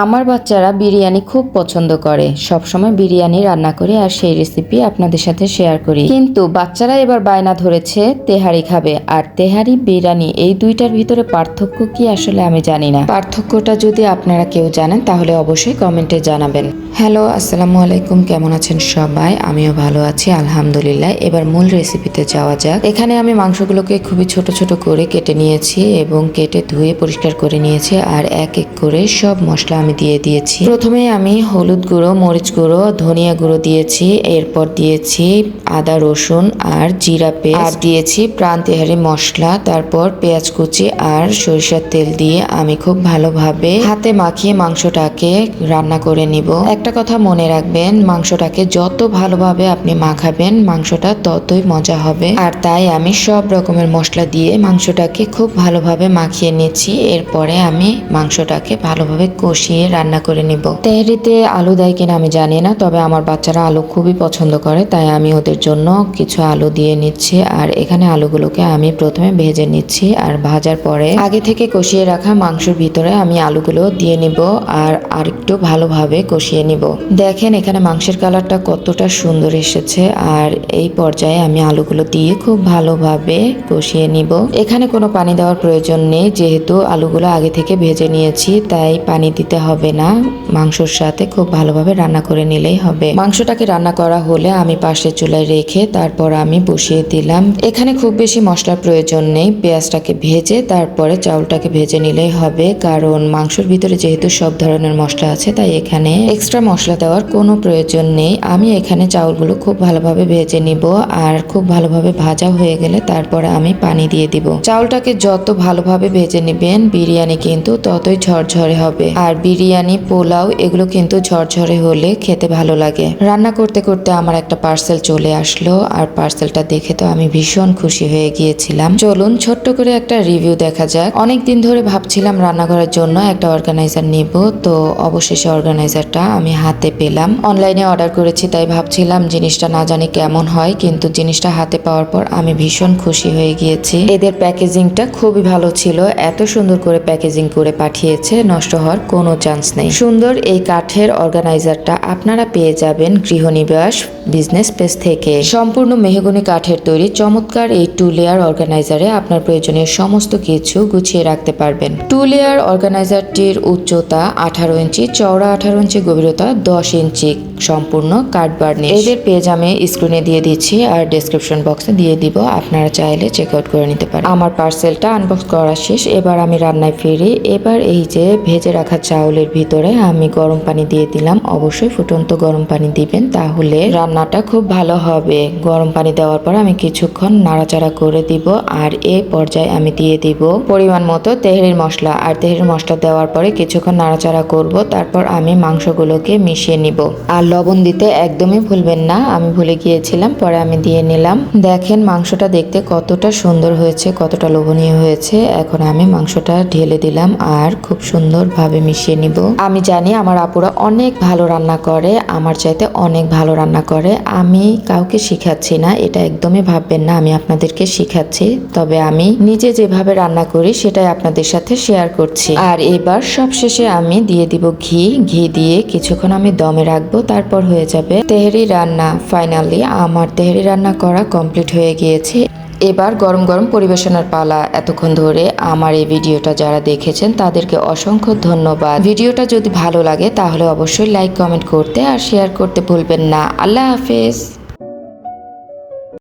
আমার বাচ্চারা বিরিয়ানি খুব পছন্দ করে, সবসময় বিরিয়ানি রান্না করি আর সেই রেসিপি আপনাদের সাথে শেয়ার করি। কিন্তু বাচ্চারা এবার বায়না ধরেছে তেহারি খাবে, আর তেহারি বিরিয়ানি এই দুইটার ভিতরে পার্থক্য কি আসলে আমি জানি না। পার্থক্যটা যদি আপনারা কেউ জানেন তাহলে অবশ্যই কমেন্টে জানাবেন। হ্যালো, আসসালামু আলাইকুম, কেমন আছেন সবাই? আমিও ভালো আছি আলহামদুলিল্লাহ। এবার মূল রেসিপিতে যাওয়া যাক। এখানে আমি মাংসগুলোকে খুবই ছোট ছোট করে কেটে নিয়েছি এবং কেটে ধুয়ে পরিষ্কার করে নিয়েছি, আর এক এক করে সব মশলা আমি দিয়ে দিয়েছি। প্রথমে আমি হলুদ গুঁড়ো, মরিচ গুঁড়ো, ধনিয়া গুঁড়ো দিয়েছি, এরপর দিয়েছি আদা রসুন আর জিরা পেস্ট, আর দিয়েছি প্রাণ তেহারি মশলা, তারপর পেঁয়াজ কুচি আর সরিষার তেল দিয়ে আমি খুব ভালোভাবে হাতে মাখিয়ে মাংসটাকে রান্না করে নিব। একটা কথা মনে রাখবেন, মাংসটাকে যত ভালোভাবে আপনি মাখাবেন মাংসটা ততই মজা হবে। আর তাই আমি সব রকমের মশলা দিয়ে মাংসটাকে খুব ভালোভাবে মাখিয়ে নিচ্ছি। এরপরে আমি মাংসটাকে ভালোভাবে কষিয়ে রান্না করে নিব। তেহারিতে আলু দেয় কিনা আমি জানি না, তবে আমার বাচ্চারা আলু খুবই পছন্দ করে, তাই আমি ওদের জন্য কিছু আলু দিয়ে নিচ্ছি। আর এখানে আলুগুলোকে আমি প্রথমে ভেজে নিচ্ছি, আর ভাজার পরে আগে থেকে কষিয়ে রাখা মাংসের ভিতরে আমি আলুগুলো দিয়ে নিব আর আরেকটু ভালোভাবে কষিয়ে নিব। দেখেন এখানে মাংসের কালারটা কতটা সুন্দর এসেছে, আর এই পর্যায়ে আমি আলুগুলো দিয়ে খুব ভালোভাবে কষিয়ে নিব। এখানে কোনো পানি দেওয়ার প্রয়োজন নেই, যেহেতু আলুগুলো আগে থেকে ভেজে নিয়েছি, তাই পানি দিতে হবে না। মাংসর সাথে খুব ভালোভাবে রান্না করে নিলেই হবে। মাংসটাকে রান্না করা হলে আমি পাশে চুলায় রেখে তারপর আমি বসিয়ে দিলাম। এখানে খুব বেশি মশলার প্রয়োজন নেই, পেঁয়াজটাকে ভেজে তারপরে চাউলটাকে ভেজে নিলেই হবে, কারণ মাংসের ভিতরে যেহেতু সব ধরনের মশলা আছে তাই এখানে এক্সট্রা মশলা দেওয়ার কোনো প্রয়োজন নেই। আমি এখানে চাউলগুলো খুব ভালোভাবে ভেজে নিব, আর খুব ভালোভাবে ভাজা হয়ে গেলে তারপরে আমি পানি দিয়ে দিব। চাউলটাকে যত ভালোভাবে ভেজে নেবেন বিরিয়ানি কিন্তু ততই ঝরঝরে হবে, আর বিরিয়ানি, পোলাও এগুলো কিন্তু ঝরঝরে হলে খেতে ভালো লাগে। রান্না করতে করতে আমার একটা পার্সেল চলে আসলো, আর পার্সেলটা দেখে তো আমি ভীষণ খুশি হয়ে গিয়েছিলাম। চলুন ছোট্ট করে একটা রিভিউ দেখা যাক। অনেকদিন ধরে ভাবছিলাম রান্নাঘরের জন্য একটা অর্গানাইজার নিব, তো অবশেষে অর্গানাইজারটা আমি হাতে পেলাম। অনলাইনে অর্ডার করেছি, তাই ভাবছিলাম জিনিসটা না জানি কেমন হয়, কিন্তু জিনিসটা হাতে পাওয়ার পর আমি ভীষণ খুশি হয়ে গিয়েছি। এদের প্যাকেজিংটা খুবই ভালো ছিল, এত সুন্দর করে প্যাকেজিং করে পাঠিয়েছে, নষ্ট হওয়ার কোনো চান্স নেই। সুন্দর এই কাঠের অর্গানাইজারটা আপনারা পেয়ে যাবেন গৃহনিবাস বিজনেস পেজ থেকে। সম্পূর্ণ মেহগনি কাঠের তৈরি চমৎকার এই 2 লেয়ার অর্গানাইজারে আপনার প্রয়োজনীয় সমস্ত কিছু গুছিয়ে রাখতে পারবেন। 2 লেয়ার অর্গানাইজারটির উচ্চতা 18 ইঞ্চি, চওড়া 18 ইঞ্চি, গভীরতা 10 ইঞ্চি, সম্পূর্ণ কাঠ বার্নিশ। এদের পেজ আমি স্ক্রিনে দিয়ে দিচ্ছি আর ডেসক্রিপশন বক্সে দিয়ে দিব, আপনারা চাইলে চেক আউট করে নিতে পারেন। আমার পার্সেলটা আনবক্স করা শেষ, এবার আমি রান্নায় ফিরি। এবার এই যে ভেজে রাখা চাউলের ভিতরে আমি গরম পানি দিয়ে দিলাম। অবশ্যই ফুটন্ত গরম পানি দিবেন, তাহলে রান্নাটা খুব ভালো হবে। গরম পানি দেওয়ার পর আমি কিছুক্ষণ নাড়াচাড়া করে দিব, আর এই পর্যায়ে আমি দিয়ে দিব পরিমাণ মতো তেহারির মশলা। আর তেহারির মশলা দেওয়ার পরে কিছুক্ষণ নাড়াচাড়া করব, তারপর আমি মাংসগুলোকে মিশিয়ে নিব। আর লবণ দিতে একদমই ভুলবেন না, আমি ভুলে গিয়েছিলাম, পরে আমি দিয়ে নিলাম। দেখেন মাংসটা দেখতে কতটা সুন্দর হয়েছে, কতটা লোভনীয় হয়েছে। এখন আমি মাংসটা ঢেলে দিলাম আর খুব সুন্দরভাবে মিশিয়ে নিব। আমি জানি আমার আপুরা অনেক ভালো রান্না করে, আমার চাইতে অনেক ভালো রান্না করে। আমি কাউকে শিখাচ্ছি না, এটা একদমই ভাববেন না আমি আপনাদেরকে শিখাচ্ছি, তবে আমি নিজে যেভাবে রান্না করি সেটাই আপনাদের সাথে শেয়ার করছি। আর এবার সবশেষে আমি দিয়ে দিব ঘি। ঘি দিয়ে কিছুক্ষণ আমি দমে রাখবো, তারপর হয়ে যাবে তেহারি রান্না। ফাইনালি আমার তেহারি রান্না করা কমপ্লিট হয়ে গিয়েছে। এবার গরম গরম পরিবেশনার পালা। এতক্ষণ ধরে আমার এই ভিডিওটা যারা দেখেছেন তাদেরকে অসংখ্য ধন্যবাদ। ভিডিওটা যদি ভালো লাগে তাহলে অবশ্যই লাইক, কমেন্ট করতে আর শেয়ার করতে ভুলবেন না। আল্লাহ হাফেজ।